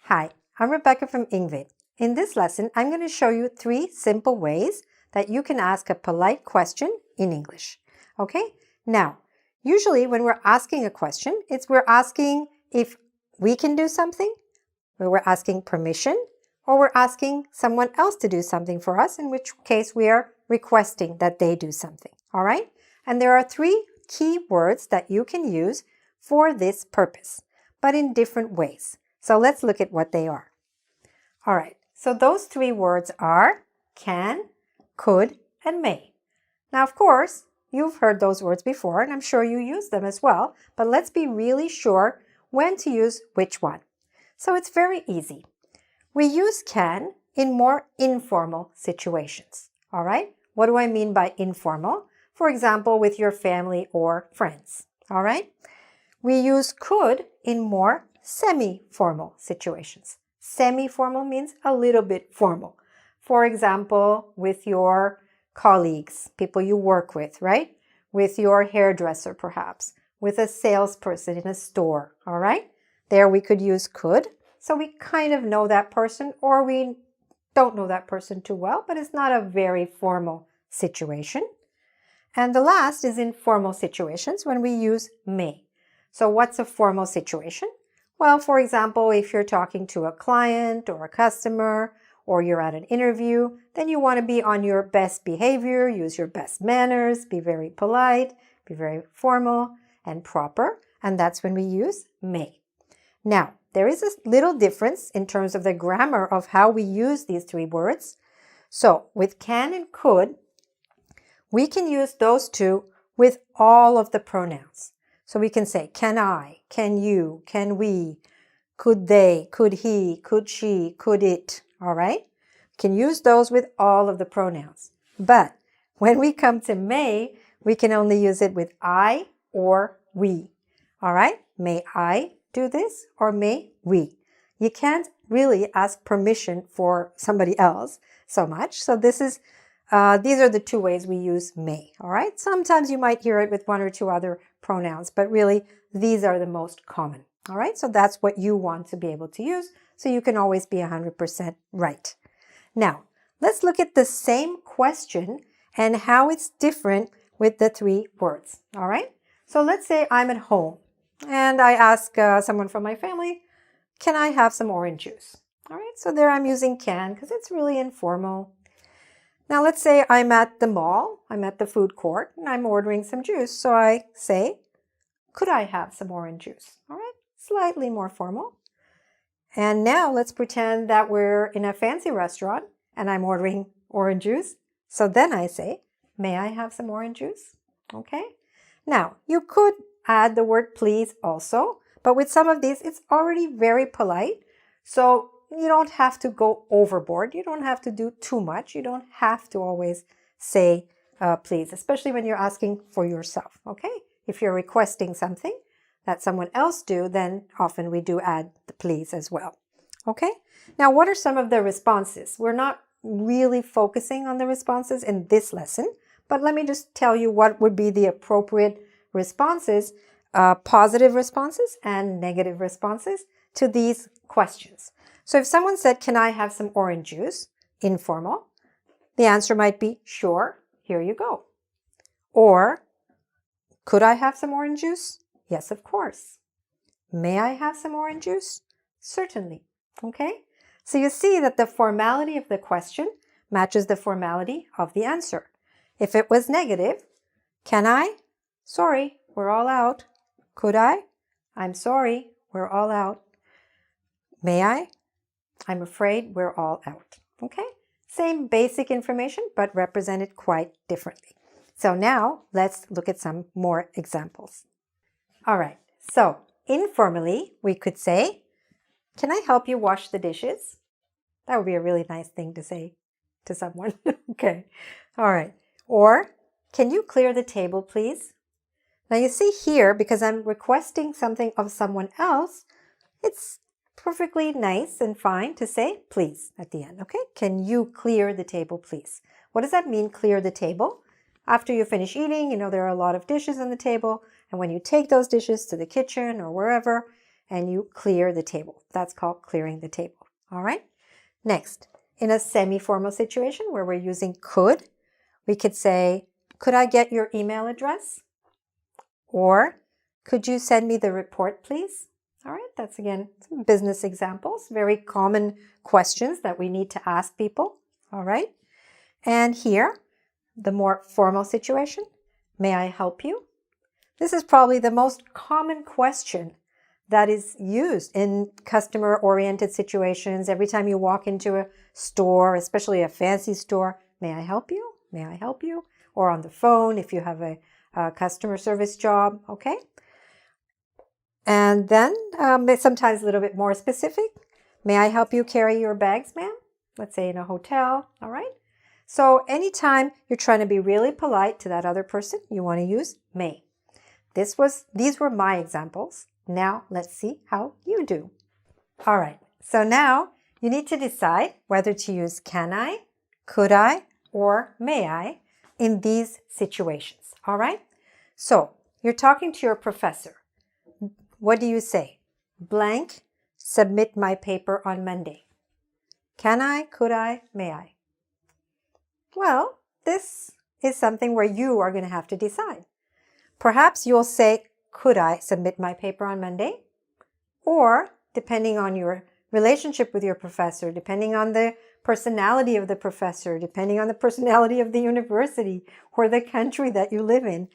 Hi, I'm Rebecca from Ingvid. In this lesson, I'm going to show you 3 simple ways that you can ask a polite question in English. Okay? Now, usually when we're asking a question, we're asking if we can do something, or we're asking permission, or we're asking someone else to do something for us, in which case we are requesting that they do something. All right? And there are 3 key words that you can use for this purpose, but in different ways. So let's look at what they are. All right, so those 3 words are can, could, and may. Now, of course, you've heard those words before, and I'm sure you use them as well, but let's be really sure when to use which one. So it's very easy. We use can in more informal situations. All right, what do I mean by informal? For example, with your family or friends. All right, we use could in more semi-formal situations. Semi-formal means a little bit formal. For example, with your colleagues, people you work with, right? With your hairdresser, perhaps. With a salesperson in a store, all right? There we could use could. So we kind of know that person, or we don't know that person too well, but it's not a very formal situation. And the last is in formal situations when we use may. So what's a formal situation? Well, for example, if you're talking to a client or a customer, or you're at an interview, then you want to be on your best behavior, use your best manners, be very polite, be very formal and proper, and that's when we use may. Now, there is a little difference in terms of the grammar of how we use these 3 words. So, with can and could, we can use those 2 with all of the pronouns. So we can say, can I, can you, can we, could they, could he, could she, could it, all right? Can use those with all of the pronouns. But when we come to may, we can only use it with I or we, all right? May I do this or may we? You can't really ask permission for somebody else so much. So these are the 2 ways we use may, all right? Sometimes you might hear it with 1 or 2 other pronouns, but really these are the most common, all right? So that's what you want to be able to use, so you can always be 100% right. Now, let's look at the same question and how it's different with the 3 words, all right? So let's say I'm at home and I ask someone from my family, can I have some orange juice? All right, so there I'm using can because it's really informal. Now let's say I'm at the mall, I'm at the food court, and I'm ordering some juice. So I say, could I have some orange juice? All right, slightly more formal. And now let's pretend that we're in a fancy restaurant and I'm ordering orange juice. So then I say, may I have some orange juice? Okay. Now you could add the word please also, but with some of these, it's already very polite. So you don't have to go overboard. You don't have to do too much. You don't have to always say please, especially when you're asking for yourself, okay? If you're requesting something that someone else do, then often we do add the please as well, okay? Now, what are some of the responses? We're not really focusing on the responses in this lesson, but let me just tell you what would be the appropriate responses, positive responses and negative responses to these questions. So if someone said, can I have some orange juice? Informal. The answer might be, sure, here you go. Or, could I have some orange juice? Yes, of course. May I have some orange juice? Certainly. Okay? So you see that the formality of the question matches the formality of the answer. If it was negative, can I? Sorry, we're all out. Could I? I'm sorry, we're all out. May I? I'm afraid we're all out, okay? Same basic information, but represented quite differently. So now let's look at some more examples. All right, so informally, we could say, can I help you wash the dishes? That would be a really nice thing to say to someone, okay? All right, or can you clear the table, please? Now you see here, because I'm requesting something of someone else, it's perfectly nice and fine to say please at the end, okay? Can you clear the table, please? What does that mean, clear the table? After you finish eating, you know there are a lot of dishes on the table, and when you take those dishes to the kitchen or wherever, and you clear the table. That's called clearing the table. All right? Next, in a semi-formal situation where we're using could, we could say, could I get your email address? Or, could you send me the report, please? All right, that's again some business examples, very common questions that we need to ask people. All right, and here, the more formal situation, may I help you? This is probably the most common question that is used in customer-oriented situations. Every time you walk into a store, especially a fancy store, may I help you? May I help you? Or on the phone if you have a customer service job, okay? And then sometimes a little bit more specific. May I help you carry your bags, ma'am? Let's say in a hotel, all right? So anytime you're trying to be really polite to that other person, you want to use may. These were my examples. Now let's see how you do. All right, so now you need to decide whether to use can I, could I, or may I in these situations, all right? So you're talking to your professor. What do you say? Blank, submit my paper on Monday. Can I, could I, may I? Well, this is something where you are going to have to decide. Perhaps you'll say, could I submit my paper on Monday? Or, depending on your relationship with your professor, depending on the personality of the professor, depending on the personality of the university or the country that you live in,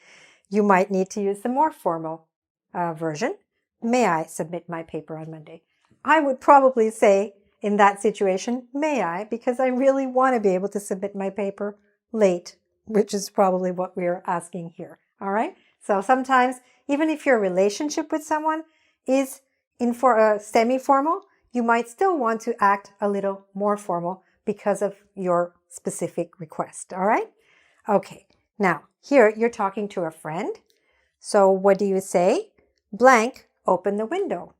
you might need to use the more formal version. May I submit my paper on Monday? I would probably say in that situation, may I, because I really want to be able to submit my paper late, which is probably what we're asking here. All right? So sometimes, even if your relationship with someone is semi-formal, you might still want to act a little more formal because of your specific request. All right? Okay. Now, here you're talking to a friend. So what do you say? Blank, open the window.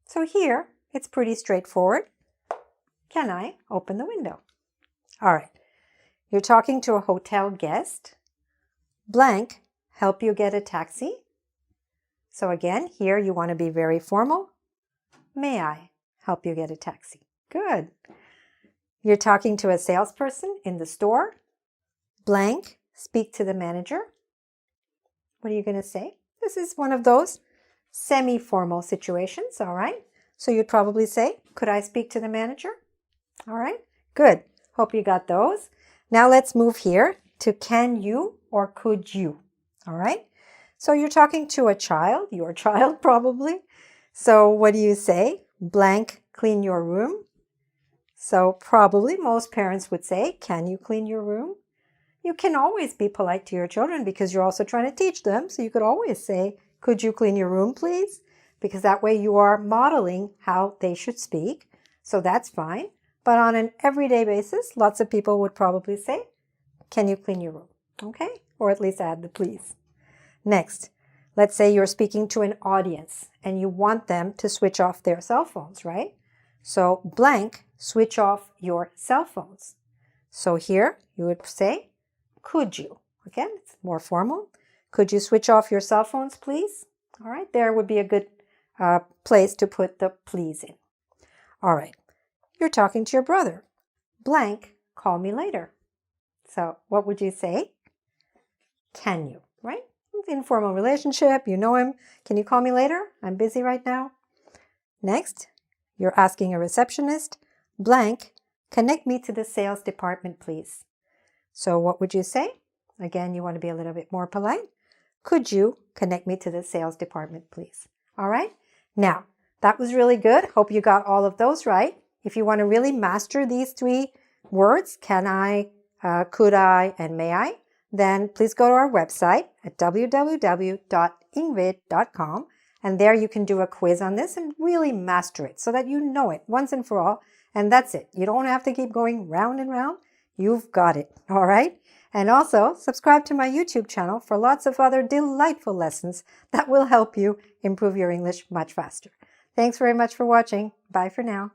So here, it's pretty straightforward. Can I open the window? All right. You're talking to a hotel guest. Blank, help you get a taxi. So again, here you want to be very formal. May I help you get a taxi? Good. You're talking to a salesperson in the store. Blank, speak to the manager. What are you going to say? This is one of those semi-formal situations, all right? So you'd probably say, could I speak to the manager? All right, good. Hope you got those. Now let's move here to can you or could you, all right? So you're talking to a child, your child probably. So what do you say? Blank, clean your room. So probably most parents would say, can you clean your room? You can always be polite to your children because you're also trying to teach them. So you could always say, could you clean your room, please? Because that way you are modeling how they should speak. So that's fine. But on an everyday basis, lots of people would probably say, can you clean your room? Okay? Or at least add the please. Next, let's say you're speaking to an audience and you want them to switch off their cell phones, right? So blank, switch off your cell phones. So here you would say, could you? Again, it's more formal. Could you switch off your cell phones, please? All right, there would be a good place to put the please in. All right, you're talking to your brother. Blank, call me later. So what would you say? Can you, right? Informal relationship, you know him. Can you call me later? I'm busy right now. Next, you're asking a receptionist. Blank, connect me to the sales department, please. So what would you say? Again, you want to be a little bit more polite. Could you connect me to the sales department, please? All right. Now, that was really good. Hope you got all of those right. If you want to really master these three words, can I, could I, and may I, then please go to our website at www.ingvid.com. And there you can do a quiz on this and really master it so that you know it once and for all. And that's it. You don't have to keep going round and round. You've got it. All right. And also subscribe to my YouTube channel for lots of other delightful lessons that will help you improve your English much faster. Thanks very much for watching. Bye for now.